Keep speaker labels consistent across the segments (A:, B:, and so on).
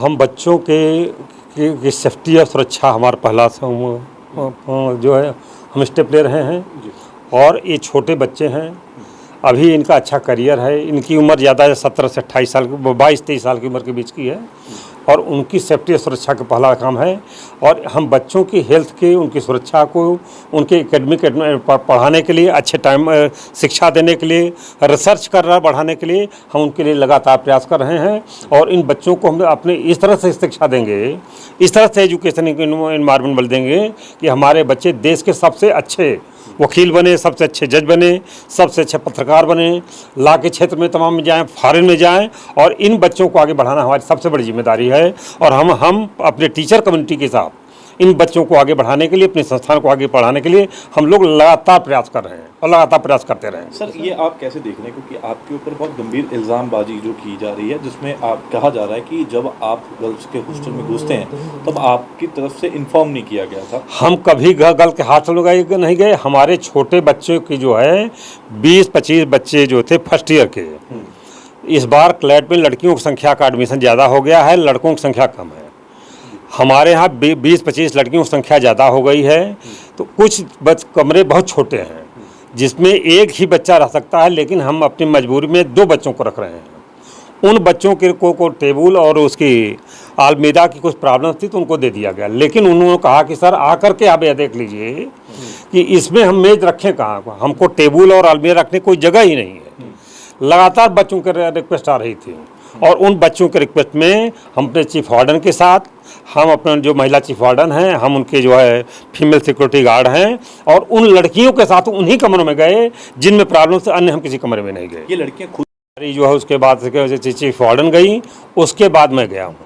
A: हम बच्चों की सेफ्टी और सुरक्षा हमारा पहला जो है हम स्टेप ले रहे हैं। और ये छोटे बच्चे हैं, अभी इनका अच्छा करियर है। इनकी उम्र ज़्यादा है, 17 से 28 साल, 22-23 साल की उम्र के बीच की है। और उनकी सेफ्टी और सुरक्षा का पहला काम है। और हम बच्चों की हेल्थ की, उनकी सुरक्षा को, उनके एकेडमिक पढ़ाने के लिए, अच्छे टाइम शिक्षा देने के लिए, रिसर्च बढ़ाने के लिए हम उनके लिए लगातार प्रयास कर रहे हैं। और इन बच्चों को हम अपने इस तरह से शिक्षा देंगे, इस तरह से एजुकेशन इन्वायरमेंट बन देंगे कि हमारे बच्चे देश के सबसे अच्छे वकील बने, सबसे अच्छे जज बने, सबसे अच्छे पत्रकार बने, लॉ के क्षेत्र में तमाम में जाएं, फॉरेन में जाएं। और इन बच्चों को आगे बढ़ाना हमारी सबसे बड़ी जिम्मेदारी है। और हम अपने टीचर कम्युनिटी के साथ इन बच्चों को आगे बढ़ाने के लिए, अपने संस्थान को आगे बढ़ाने के लिए हम लोग लगातार प्रयास कर रहे हैं और लगातार प्रयास करते रहेंगे।
B: सर, ये आप कैसे देख रहे हैं, क्योंकि आपके ऊपर बहुत गंभीर इल्ज़ामबाजी जो की जा रही है, जिसमें आप कहा जा रहा है कि जब आप गर्ल्स के हॉस्टल में घुसते हैं तब आपकी तरफ से इन्फॉर्म नहीं किया गया था।
A: हम कभी गर्ल के हाथ नहीं गए। हमारे छोटे बच्चों की जो है 20-25 बच्चे जो थे फर्स्ट ईयर के, इस बार क्लैट में लड़कियों की संख्या का एडमिशन ज़्यादा हो गया है, लड़कों की संख्या कम है। हमारे यहाँ 20-25 लड़कियों की संख्या ज़्यादा हो गई है। तो कुछ कमरे बहुत छोटे हैं जिसमें एक ही बच्चा रह सकता है, लेकिन हम अपनी मजबूरी में 2 बच्चों को रख रहे हैं। उन बच्चों के को टेबल और उसकी अलमीरा की कुछ प्रॉब्लम थी तो उनको दे दिया गया। लेकिन उन्होंने कहा कि सर आकर के आप यह देख लीजिए कि इसमें हम मेज रखें कहाँ, हमको टेबल और अलमीरा रखने कोई जगह ही नहीं है। लगातार बच्चों के रिक्वेस्ट आ रही थी और उन बच्चों के रिक्वेस्ट में हम अपने चीफ वार्डन के साथ, हम अपने जो महिला चीफ वार्डन हैं, हम उनके जो है फीमेल सिक्योरिटी गार्ड हैं, और उन लड़कियों के साथ उन्हीं कमरों में गए जिनमें प्रॉब्लम से, अन्य हम किसी कमरे में नहीं गए।
B: ये लड़कियां खुद
A: जो है उसके बाद चीफ वार्डन गई, उसके बाद मैं गया हूँ।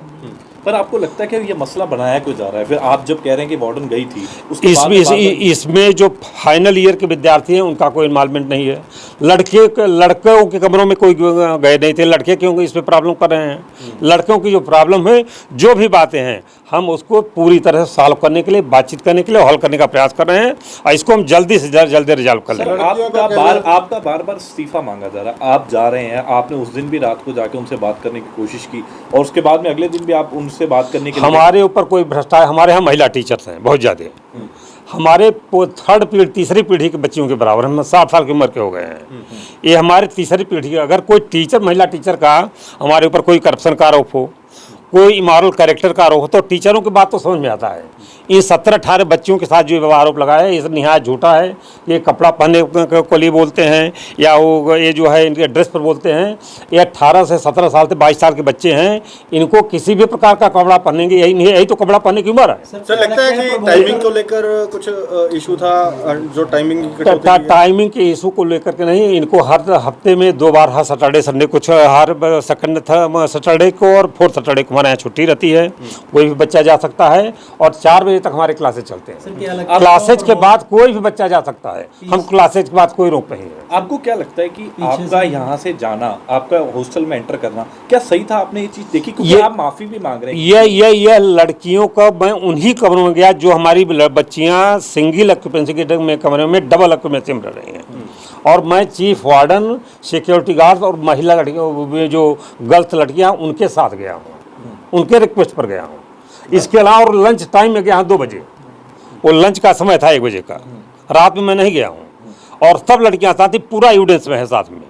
B: पर आपको लगता है कि ये मसला बनाया क्यों जा रहा है? फिर आप जब कह रहे हैं कि वार्डन गई थी,
A: इसमें जो फाइनल ईयर के विद्यार्थी हैं उनका कोई इन्वॉल्वमेंट नहीं है। लड़कों के कमरों में कोई गए नहीं थे। लड़के क्यों इस पर प्रॉब्लम कर रहे हैं? लड़कों की जो प्रॉब्लम है, जो भी बातें हैं, हम उसको पूरी तरह से सॉल्व करने के लिए, बातचीत करने के लिए, हल करने का प्रयास कर रहे हैं। और इसको हम जल्दी से जल्दी रिजॉल्व कर लेंगे।
B: आपका बार बार इस्तीफा मांगा जा रहा है, आप जा रहे हैं, आपने उस दिन भी रात को जाके उनसे बात करने की कोशिश की और उसके बाद में अगले दिन भी आप उनसे बात करने के लिए, हमारे
A: ऊपर कोई भ्रष्टाचार, हमारे यहाँ महिला टीचर्स हैं बहुत ज़्यादा। हमारे तीसरी पीढ़ी के बच्चियों के बराबर, हम 60 साल की उम्र के हो गए हैं। ये हमारे तीसरी पीढ़ी, अगर कोई टीचर, महिला टीचर का हमारे ऊपर कोई करप्शन का आरोप हो, कोई इमोरल कैरेक्टर का आरोप हो, तो टीचरों की बात तो समझ में आता है। इन 17-18 बच्चियों के साथ जो आरोप लगाया है, ये निहायत झूठा है। ये कपड़ा पहनने को लिए बोलते हैं, या वो ये जो है इनके ड्रेस पर बोलते हैं। ये 18 से 17 साल से 22 साल के बच्चे हैं, इनको किसी भी प्रकार का कपड़ा पहनेंगे, यही तो कपड़ा पहनने की उम्र है।
C: सर, लगता है कि टाइमिंग को लेकर कुछ इशू था, जो
A: टाइमिंग के इशू को लेकर के नहीं, इनको हर हफ्ते में 2 बार, हर सैटरडे संडे, कुछ हर सेकंड सैटरडे को और 4th सैटरडे को हमारे यहाँ छुट्टी रहती है। कोई भी बच्चा जा सकता है और 4 बजे तक हमारे क्लासेज चलते हैं। क्लासेज के बाद कोई भी बच्चा जा सकता है, हम क्लासेज के बाद कोई रोक नहीं है।
B: आपको क्या लगता है कि आपका यहाँ से जाना, आपका हॉस्टल में एंटर करना क्या सही था? आपने ये चीज देखी? क्योंकि आप माफी भी मांग रहे हैं।
A: ये लड़कियों का, मैं उन्हीं कमरों में गया जो हमारी बच्चियां सिंगल ऑक्यूपेंसी के कमरे में डबल ऑक्यूपेंसी में रह रही हैं। और मैं चीफ वार्डन, सिक्योरिटी गार्ड और महिला लड़कियों, जो गर्ल्स लड़कियां, उनके साथ गया हूँ, उनके रिक्वेस्ट पर गया हूँ। इसके अलावा और लंच टाइम में गया 2 बजे, वो लंच का समय था 1 बजे का, रात में मैं नहीं गया हूँ। और सब लड़कियां साथ ही, पूरा एविडेंस में है साथ में।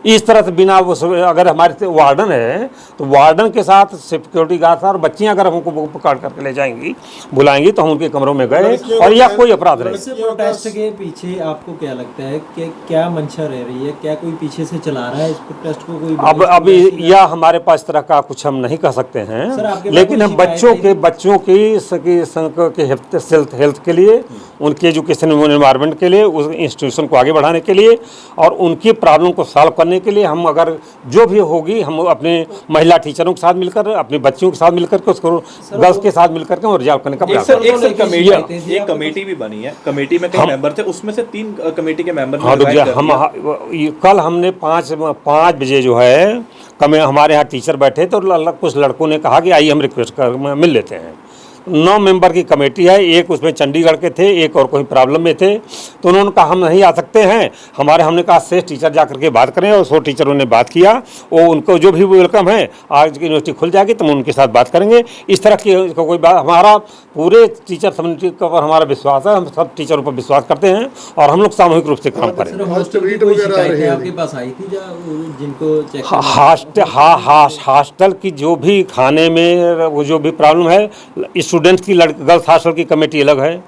A: इस तरह से बिना, अगर हमारे वार्डन है तो वार्डन के साथ सिक्योरिटी गार्ड और बच्चियां अगर हमको पकड़ करके ले जाएंगी, बुलाएंगी, तो हम उनके कमरों में गए और यह कोई अपराध नहीं।
D: प्रोटेस्ट के पीछे आपको क्या लगता है कि क्या मंशा रह रही है? क्या कोई पीछे से चला रहा है इस प्रोटेस्ट को? कोई
A: अभी यह हमारे पास तरह का कुछ हम नहीं कह सकते हैं, लेकिन हम बच्चों की हेल्थ के लिए, उनके एजुकेशन एनवायरनमेंट के लिए, उस इंस्टीट्यूशन को आगे बढ़ाने के लिए और उनकी प्रॉब्लम को सॉल्व करने के लिए, हम अगर जो भी होगी, हम अपने महिला टीचरों के साथ मिलकर, अपने बच्चियों के साथ मिलकर के, उसको गर्ल्स के साथ मिलकर के रिजॉल्व करने का प्रयास करेंगे।
B: एक कमेटी भी बनी है, कमेटी में कई मेंबर थे, उसमें से 3 कमेटी के मेंबर
A: कल हमने 5 बजे जो है हमारे यहाँ टीचर बैठे तो कुछ लड़कों ने कहा कि आइए हम रिक्वेस्ट कर मिल लेते हैं। 9 मेंबर की कमेटी है, एक उसमें चंडीगढ़ के थे, एक और कोई प्रॉब्लम में थे, तो उन्होंने कहा हम नहीं आ सकते हैं। हमने कहा शेष टीचर जा करके बात करें, और 100 टीचरों ने बात किया। वो उनको जो भी वेलकम है, आज की यूनिवर्सिटी खुल जाएगी तो हम उनके साथ बात करेंगे। इस तरह की कोई बात, हमारा पूरे टीचर कम्युनिटी के ऊपर हमारा विश्वास है, हम सब टीचरों पर विश्वास करते हैं और हम लोग सामूहिक रूप से काम करें।
D: सर, हॉस्टल की कोई शिकायतें आपके पास आई थी जिनको चेक
A: हॉस्टल की जो भी खाने में वो जो भी प्रॉब्लम है, स्टूडेंट्स की गर्ल्स हॉस्टल की कमेटी अलग है,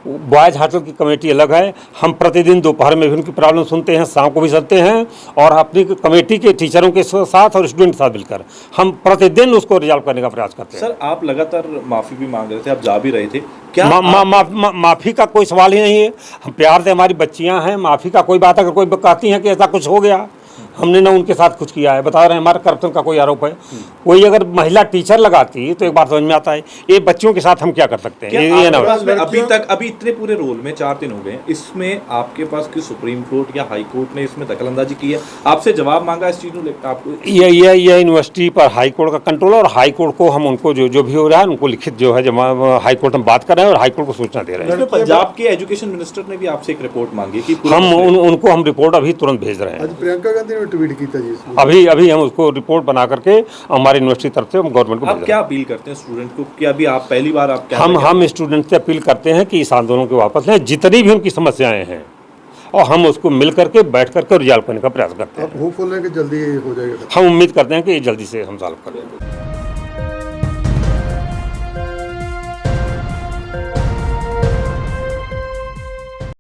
A: बॉयज़ हॉस्टल की कमेटी अलग है। हम प्रतिदिन दोपहर में भी उनकी प्रॉब्लम सुनते हैं, शाम को भी सुनते हैं, और अपनी कमेटी के टीचरों के साथ और स्टूडेंट के साथ मिलकर हम प्रतिदिन उसको रिजॉल्व करने का प्रयास करते हैं।
B: सर, आप लगातार माफ़ी भी मांग रहे थे, आप जा भी रहे थे, क्या
A: माफ़ी का कोई सवाल ही नहीं है। हम प्यार से, हमारी बच्चियां हैं, माफ़ी का कोई बात, अगर कोई कहती हैं कि ऐसा कुछ हो गया, हमने ना उनके साथ कुछ किया है, बता रहे हैं हमारे करप्शन का कोई आरोप है। कोई अगर महिला टीचर लगाती तो एक बार समझ में आता है, ये बच्चियों के साथ हम क्या कर सकते हैं। ये ना
B: अभी इतने पूरे रोल में 4 दिन हो गए, इसमें आपके पास कि सुप्रीम कोर्ट या हाई कोर्ट ने इसमें दखलंदाजी की है, आपसे जवाब मांगा इस चीज़ को लेकर? आपको ये
A: यूनिवर्सिटी पर हाई कोर्ट का कंट्रोल है, और हाई कोर्ट को हम उनको जो भी हो रहा है उनको लिखित जो है जवाब हाई कोर्ट में बात कर रहे हैं और हाई कोर्ट को सूचना दे रहे हैं।
B: पंजाब के एजुकेशन मिनिस्टर ने भी आपसे एक रिपोर्ट मांगी कि
A: उनको हम रिपोर्ट अभी तुरंत भेज रहे हैं।
C: प्रियंका गांधी ने ट्वीट किया जी इसमें।
A: अभी हम उसको रिपोर्ट बना करके हमारी यूनिवर्सिटी तरफ से हम गवर्नमेंट को
B: आप क्या अपील करते हैं स्टूडेंट को? क्या अभी आप पहली बार आप क्या
A: हम स्टूडेंट से अपील करते हैं कि इस आंदोलन को वापस लें, जितनी भी उनकी समस्याएं हैं, और हम उसको मिल करके बैठ करके रिजॉल्व करने का प्रयास करते हैं।
C: आप होपफुल हैं कि जल्दी हो जाएगा?
A: हम उम्मीद करते हैं कि जल्दी से हम सॉल्व करेंगे।